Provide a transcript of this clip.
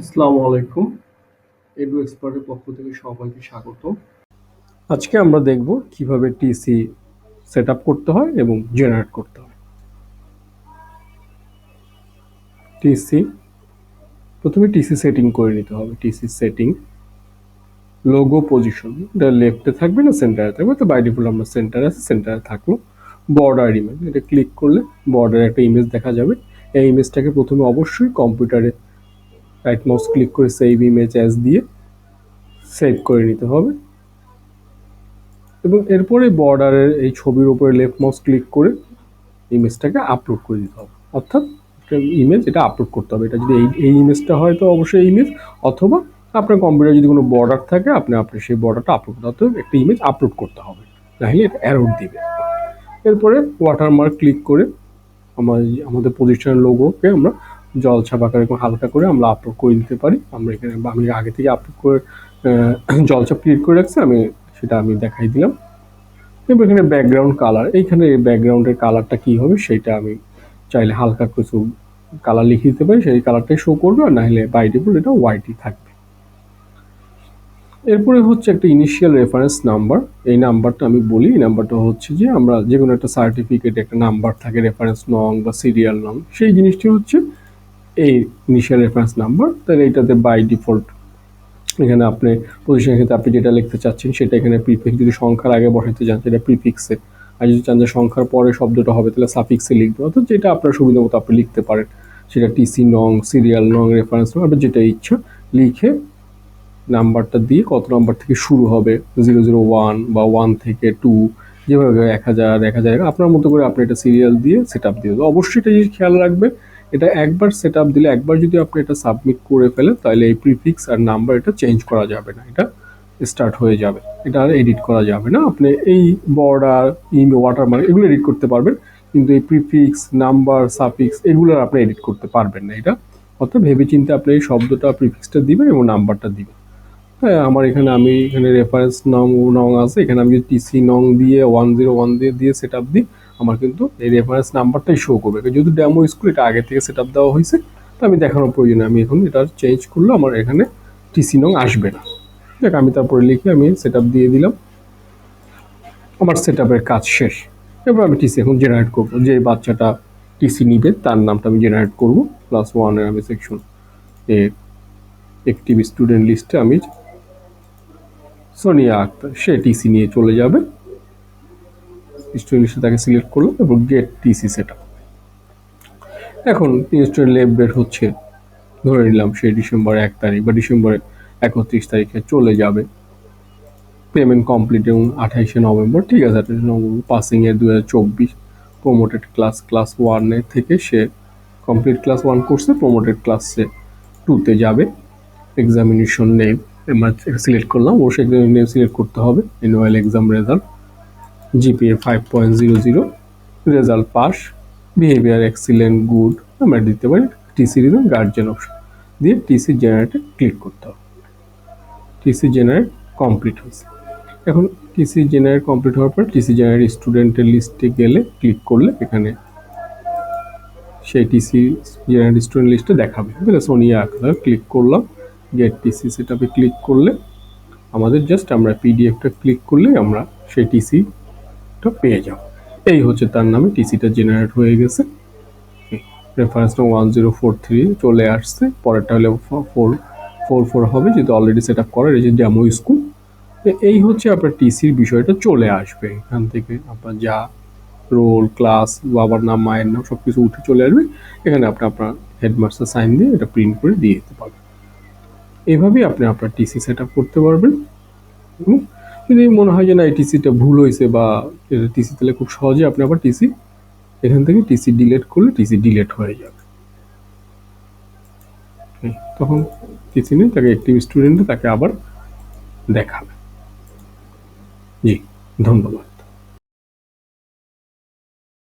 আসসালামু আলাইকুম। এডু এক্সপার্টের পক্ষ থেকে সবাইকে স্বাগত। আজকে আমরা দেখব কিভাবে টিসি সেটআপ করতে হয় এবং জেনারেট করতে হয়। টিসি প্রথমে টিসি সেটিং করে নিতে হবে। টিসি সেটিং, লোগো পজিশন, এটা লেফটে থাকবে না সেন্টারে থাকবে, তো বাই ডিফল্ট আমরা সেন্টারে আছে, সেন্টারে থাকলো। বর্ডার ইমেজ, এটা ক্লিক করলে বর্ডারে একটা ইমেজ দেখা যাবে। এই ইমেজটাকে প্রথমে অবশ্যই কম্পিউটারে রাইট মাউস ক্লিক করে সেভ ইমেজ অ্যাজ দিয়ে সেভ করে নিতে হবে এবং এরপরে বর্ডারের এই ছবির উপরে লেফট মাউস ক্লিক করে ইমেজটাকে আপলোড করে দিতে হবে। অর্থাৎ ইমেজ এটা আপলোড করতে হবে। এটা যদি এই ইমেজটা হয় তো অবশ্যই ইমেজ, অথবা আপনার কম্পিউটারে যদি কোনো বর্ডার থাকে আপনি সেই বর্ডারটা আপলোড করতে হবে। একটা ইমেজ আপলোড করতে হবে, নাহলে এটা এরর দিবে। এরপরে ওয়াটারমার্ক ক্লিক করে আমাদের পজিশনের লোগোকে আমরা জলছাপ আকারে হালকা করে আমরা আপলোড করে দিতে পারি। আমি আগে থেকে আপলোড করে জলছাপ ক্লিক করে রাখছি, সেটা আমি দেখাই দিলাম। এবং এখানে ব্যাকগ্রাউন্ড কালার, এইখানে ব্যাকগ্রাউন্ডের কালারটা কি হবে সেটা আমি চাইলে হালকা কিছু কালার লিখে দিতে পারি, সেই কালারটাই শো করবে, আর নাহলে বাই ডিফল্ট এটা হোয়াইটই থাকবে। এরপরে হচ্ছে একটা ইনিশিয়াল রেফারেন্স নাম্বার। এই নাম্বারটা আমি বলি, এই নাম্বারটা হচ্ছে যে আমরা যে কোনো একটা সার্টিফিকেটে একটা নাম্বার থাকে, রেফারেন্স নং বা সিরিয়াল নং, সেই জিনিসটি হচ্ছে এই ইনিশিয়াল রেফারেন্স নাম্বার। তাহলে এইটাতে বাই ডিফল্ট এখানে আপনি পজিশনের ক্ষেত্রে আপনি যেটা লিখতে চাচ্ছেন সেটা এখানে প্রিফিক্স, যদি সংখ্যার আগে বসাতে চান সেটা প্রিফিক্সে, আর যদি চান যে সংখ্যার পরে শব্দটা হবে তাহলে সাফিক্সে লিখবেন। অর্থাৎ যেটা আপনার সুবিধা মতো আপনি লিখতে পারেন, সেটা টিসি নং, সিরিয়াল নং, রেফারেন্স নং, আপনার যেটা ইচ্ছা লিখে নাম্বারটা দিয়ে কত নাম্বার থেকে শুরু হবে, 001 বা 1 থেকে 2, যেভাবে 1000 আপনার মতো করে আপনি এটা সিরিয়াল দিয়ে সেট আপ দিয়ে দেবেন। অবশ্যই এটা জিনিস খেয়াল রাখবেন, এটা একবার সেট আপ দিলে, একবার যদি আপনি এটা সাবমিট করে ফেলেন তাহলে এই প্রিফিক্স আর নাম্বার এটা চেঞ্জ করা যাবে না, এটা স্টার্ট হয়ে যাবে, এটা আর এডিট করা যাবে না। আপনি এই বর্ডার, ওয়াটারমার্ক এগুলো এডিট করতে পারবেন, কিন্তু এই প্রিফিক্স, নাম্বার, সাফিক্স এগুলো আপনি এডিট করতে পারবেন না। এটা অর্থাৎ ভেবেচিন্তে আপনি এই শব্দটা, প্রিফিক্সটা দিবেন এবং নাম্বারটা দিবেন। হ্যাঁ, আমি এখানে রেফারেন্স নং আছে, এখানে আমি টিসি নং দিয়ে 101 দিয়ে সেট আপ দিই, আমার কিন্তু এই রেফারেন্স নাম্বারটাই শো করবে। যেহেতু ডেমো স্কুল, এটা আগে থেকে সেট আপ দেওয়া হয়েছে, তো আমি দেখানোর প্রয়োজনে আমি এখন এটা চেঞ্জ করলে আমার এখানে টিসি নং আসবে না। দেখ, আমি তারপরে লিখে আমি সেট আপ দিয়ে দিলাম, আমার সেট আপের কাজ শেষ। এবার আমি টিসি এখন জেনারেট করবো। যে বাচ্চাটা টিসি নিবে তার নামটা আমি জেনারেট করবো। +1 আমি সেকশন অ্যাক্টিভ স্টুডেন্ট লিস্টে আমি সোনিয়া আক্তার, সে টিসি নিয়ে চলে যাবে। স্টুডেন্ট লিস্টে তাকে সিলেক্ট করলাম এবং গেট টিসি সেট আপ। এখন স্টুডেন্ট লেফট ডেট হচ্ছে, ধরে নিলাম সে ডিসেম্বর 1 তারিখ বা ডিসেম্বরের 31 তারিখে চলে যাবে। পেমেন্ট কমপ্লিট এবং 28 নভেম্বর, ঠিক আছে, 28 নভেম্বর পাসিংয়ের 2024। প্রমোটেড ক্লাস 1 থেকে সে কমপ্লিট ক্লাস 1 করছে, প্রমোটেড ক্লাসে 2তে যাবে। এক্সামিনেশন নেম সিলেক্ট করলাম, অবশ্যই নেম সিলেক্ট করতে হবে। Annual exam result, GPA 5.00, result pass, behaviour excellent, good আমরা দিতে পারি। টিসি দিলাম, গার্জেন অপশন দিয়ে টিসি জেনারেটে ক্লিক করতে হবে। টিসি জেনারেট কমপ্লিট হয়েছে। এখন টিসি জেনারেট কমপ্লিট হওয়ার পর টিসি জেনারেট স্টুডেন্টের লিস্টে গেলে ক্লিক করলে এখানে সেই টিসি জেনারেট স্টুডেন্ট লিস্টে দেখাবে। তাহলে সোনিয়া আক্তার ক্লিক করলাম, গেট টিসি সেট আপে ক্লিক করলে আমাদের জাস্ট আমরা পিডিএফটা ক্লিক করলে আমরা সেই টিসিটা পেয়ে যাব। এই হচ্ছে তার নামে টিসিটা জেনারেট হয়ে গেছে। রেফারেন্স নং 1043 চলে আসছে, পরেরটা হলে 444 হবে, যেহেতু অলরেডি সেট আপ করা রয়েছে ডেমো স্কুল। এই হচ্ছে আপনার টিসির বিষয়টা চলে আসবে। এখান থেকে আপনার যা রোল, ক্লাস, বাবার নাম, মায়ের নাম সব কিছু উঠে চলে আসবে। এখানে আপনি আপনার হেডমাস্টার সাইন দিয়ে এটা প্রিন্ট করে দিয়ে দিতে পারবেন। এইভাবেই আপনি আপনার টিসি সেট আপ করতে পারবেন। যদি মনে হয় যে না এই টিসিটা ভুল হয়েছে বা টিসি তাহলে খুব সহজে আপনি আবার টিসি এখান থেকে টিসি ডিলেট করলে টিসি ডিলেট হয়ে যাবে। তখন টিসি নেই, তাকে অ্যাক্টিভ স্টুডেন্টে তাকে আবার দেখাবে। জি, ধন্যবাদ।